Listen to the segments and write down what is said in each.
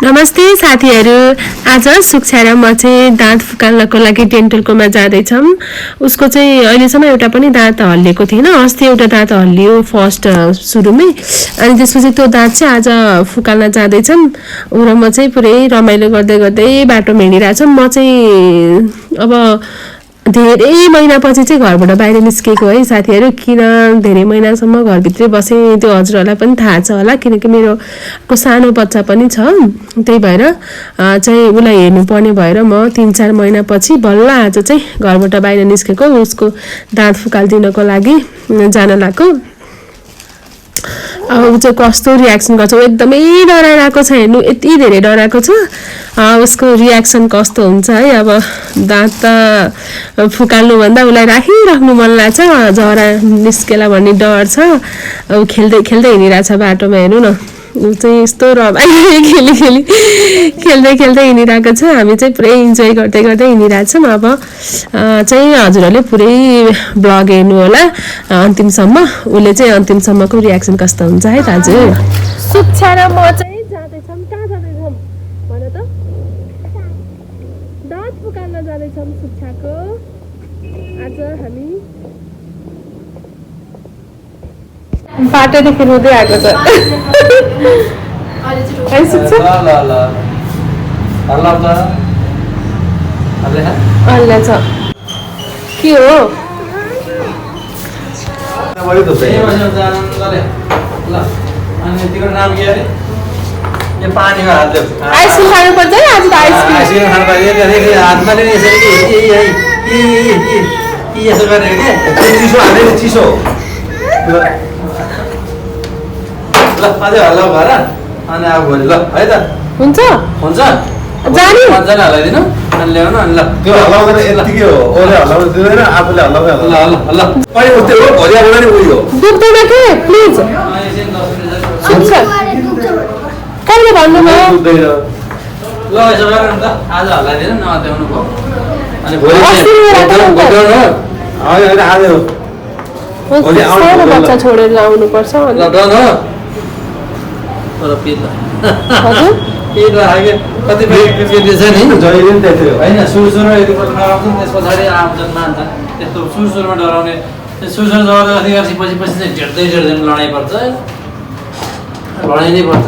नमस्ते साथीहरू। आज सुक्षा र म चाहिँ दाँत फुकाल्नको लागि डेन्टलकोमा जाँदैछौँ। उसको चाहिँ अहिलेसम्म एउटा पनि दाँत हल्लिएको थिएन। अस्ति एउटा दाँत हल्लियो फर्स्ट सुरुमै, अनि त्यसपछि त्यो दाँत चाहिँ आज फुकाल्न जाँदैछौँ। र म चाहिँ पुरै रमाइलो गर्दै गर्दै बाटोमा हिँडिरहेछौँ। म चाहिँ अब धेरै महिनापछि चाहिँ घरबाट बाहिर निस्केको है साथीहरू। किन धेरै महिनासम्म घरभित्रै बसेँ त्यो हजुरहरूलाई पनि थाहा छ होला, किनकि मेरो सानो बच्चा पनि छ। त्यही भएर चाहिँ उसलाई हेर्नुपर्ने भएर म 3-4 महिनापछि बल्ल आज चाहिँ घरबाट बाहिर निस्केको, उसको दाँत फुकालिदिनको लागि जान लागेको। अब ऊ चाहिँ कस्तो रियाक्सन गर्छ, एकदमै डराइरहेको छ। हेर्नु यति धेरै डराएको छ। उसको रियाक्सन कस्तो हुन्छ है। अब दाँत त फुकाल्नुभन्दा उसलाई राखिराख्नु मन लाग्छ, जरा निस्केला भन्ने डर छ। अब खेल्दै खेल्दै हिँडिरहेछ बाटोमा। हेर्नु न, ऊ चाहिँ यस्तो रमाइलो खेल्दै हिँडिरहेको छ। हामी चाहिँ पुरै इन्जोय गर्दै गर्दै हिँडिरहेछौँ। अब चाहिँ हजुरहरूले पुरै ब्लग हेर्नु होला अन्तिमसम्म। उसले चाहिँ अन्तिमसम्मको रियाक्सन कस्तो हुन्छ है दाजु। सुक्षा र म चाहिँ जाँदैछौँ। कहाँ जाँदैछौँ भन त? दाँत फुकाल्न जाँदैछौँ सुक्षाको। आज हामी बाटोदेखि रुँदै आएको छ। हल्ला छ के हो? आइसक्रिम खानुपर्छ है आज त। हुन्छ जाने मजाले हल्लाइदिनु अनि ल्याउनु अनि ल त्यो हल्लाउँदैन यतिकै हो। ओले हल्लाउनु दिँदैन, आफूले हल्लाउँदै ल ल अनि उस्तै हो। भरियाबाट नि उयो दुख्दैन के प्लिज सुन्छ कहिले भन्नु म दुख्दैन। ल यसो गर्नु त आज हल्लाइदिनु नअत्याउनु भयो अनि भोलि होइन आज हो। सानो बच्चा छोडेर आउनु पर्छ। ल डन हो तर पित हजुर पित लाग्यो कतिपय केटी छ नि जहिले नि त्यस्तै हो। होइन सुरुमा यति डराउँछन्, त्यस पछाडि आउँछन् मान्छन्। त्यस्तो सुरुमा डराउने, सुरुमा जबरजस्ती गरेपछि पछि चाहिँ ढेर्दै लडाइँ पर्छ, लडाइँ नै पर्छ।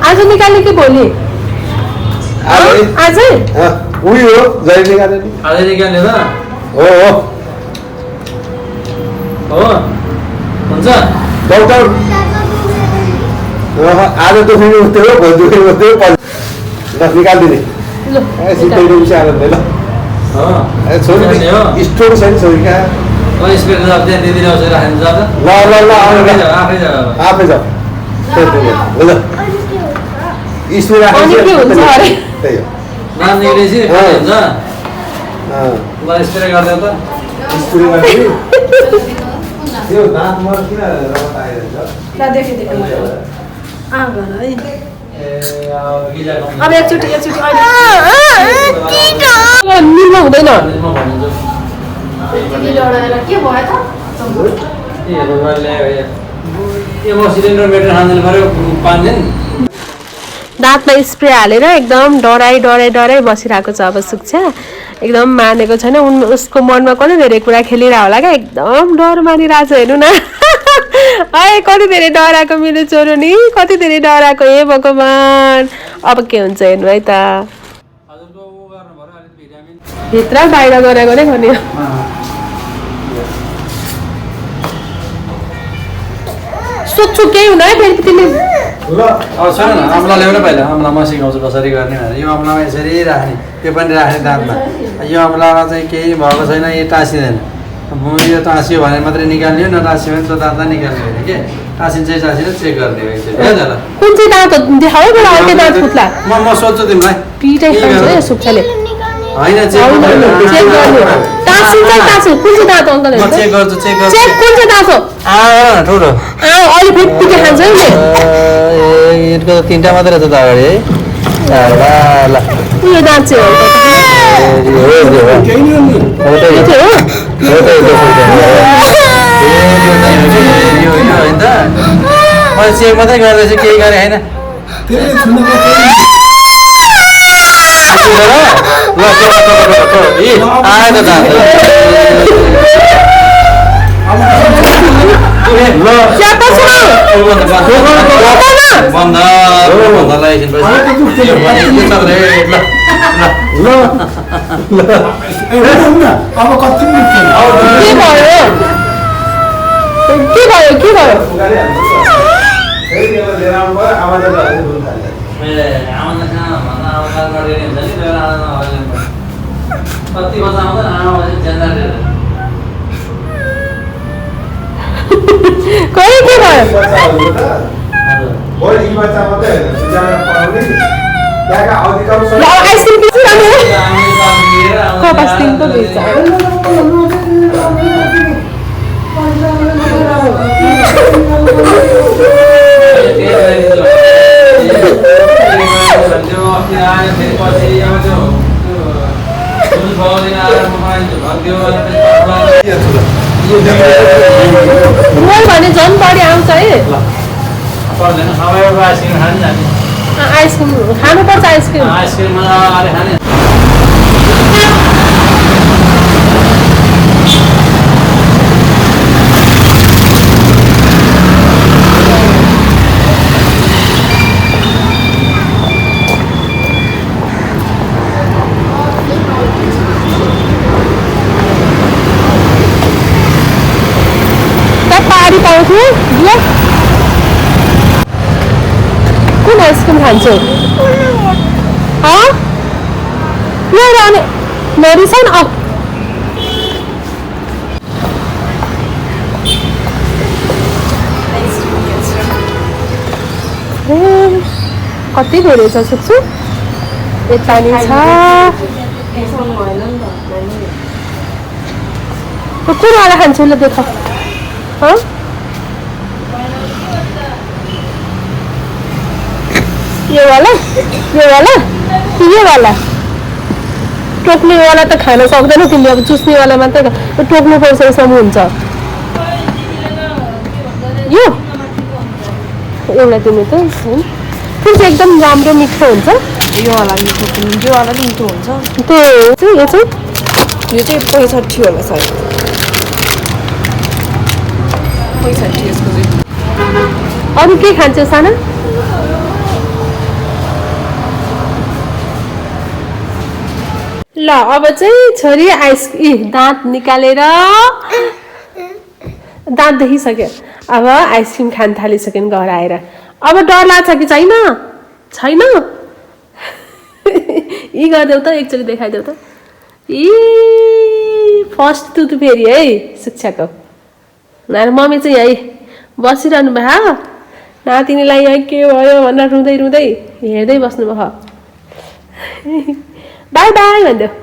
आज निकाल्ने कि भोलि? आजै उयो हो जहिले निकाल्ने नि आजै निकाल्ने त हो हुन्छ। डक्टर आज दुख्ने उस्तै हो, भोलि दुख्ने उस्तै हो। ल निकालिदिने सिधै आनन्द ल। छोरी स्टोर छ नि छोरी कहाँ? स्पेयर त्यहाँ दिदीले आउँछ राख्नु जान्छ। ल ल ल आफै जा आफै जाऊ। ल स्टोर राखेपछि त्यही हो। नाम निक्लेपछि हुन्छ। ल स्प्रे गरिदेऊ त। स्टोर राखेपछि त्यो दाँत मर किन रगत आइरहेछ? अब एकचोटि निल्नु हुँदैन। सिलिन्डर मेटर खाँदैन पऱ्यो 5 दिन। दाँतमा स्प्रे हालेर एकदम डराइ बसिरहेको छ। अब सुक्षा एकदम मानेको छैन। उसको मनमा कति धेरै कुरा खेलिरहेको होला क्या। एकदम डर मानिरहेको छ। हेर्नु न है कति धेरै डराएको मेरो छोरो नि, कति धेरै डराएको। हे भगवान् अब के हुन्छ हेर्नु है त। भित्र बाहिर गरेको नै गर्ने। सोध्छु केही हुन है फेरि तिमी। ल अब सुन न, अम्ला ल्याउनु पहिला। अम्ला म सिकाउँछु कसरी गर्ने भनेर। यो अम्लामा यसरी राख्ने, त्यो पनि राख्ने दाँतमा। यो अम्लामा चाहिँ केही भएको छैन, यो टाँसिँदैन। यो टाँसियो भने मात्रै निकाल्ने हो, नटाँसियो भने त दाँत निकाल्ने होइन के। टाँसिन्छ चेक गर्ने हो एकचोटि है त। कुन चाहिँ दाँत देखाऊ बडा अर्कै दाँत फुट्ला। म सोध्छु तिमीलाई। पिटै खान्छ है सुक्षाले। होइन चेक गर्ने। टाँसिन्छ कुन चाहिँ दाँत अङ्कल? म चेक गर्छु। चेक कुन चाहिँ दाँत हो? ठुलो अलि फेरि पिटे खान्छ है यिनको त 3टा मात्रै छ त अगाडि है। ल उयो दाँत चाहिँ मैले चेक मात्रै गर्दैछु, केही गरेँ होइन। त्यसले छुनको केही आएर दाँत बन्धलाई एकछिन अब कति मिल्थ्यो के भयो कति बजा आउँदैन आमा जेनरेटर कोही के भयो ल आइसक्रिम किसिरहनु कपास तिनको बेच्छ भने झन् बढी आउँछ है आइसक्रिम खानुपर्छ आइसक्रिम पाउँथ्यो कुन आइसक्रिम खान्छु नरिसाउन कति धेरै छ सुक्छु यता नि छ कुन वाला खान्छु ल देख ये वाला टोक्ने वाला त खान सक्दैन तिमीले अब चुस्ने वाला मात्रै टोक्नु पर्छ सम्म हुन्छ यो एउटा दिनु त कुन चाहिँ एकदम राम्रो मिठो हुन्छ यो वाला मिठो यो वाला पनि मिठो हुन्छ त्यो चाहिँ यो चाहिँ 65 होला सायद 65 यसको चाहिँ अरू के खान्छौ साना ल अब चाहिँ छोरी दाँत निकालेर दाँत देखिसक्यो अब आइसक्रिम खान थालिसक्यो घर आएर अब डर लाग्छ कि छैन यी गरिदेऊ त एकचोटि देखाइदेऊ त फर्स्ट तुतु फेरि है शिक्षाको मम्मी चाहिँ यही बसिरहनु भयो नातिनीलाई यहाँ के भयो भनेर रुँदै हेर्दै बस्नु भयो बाई बाई भनिदेऊ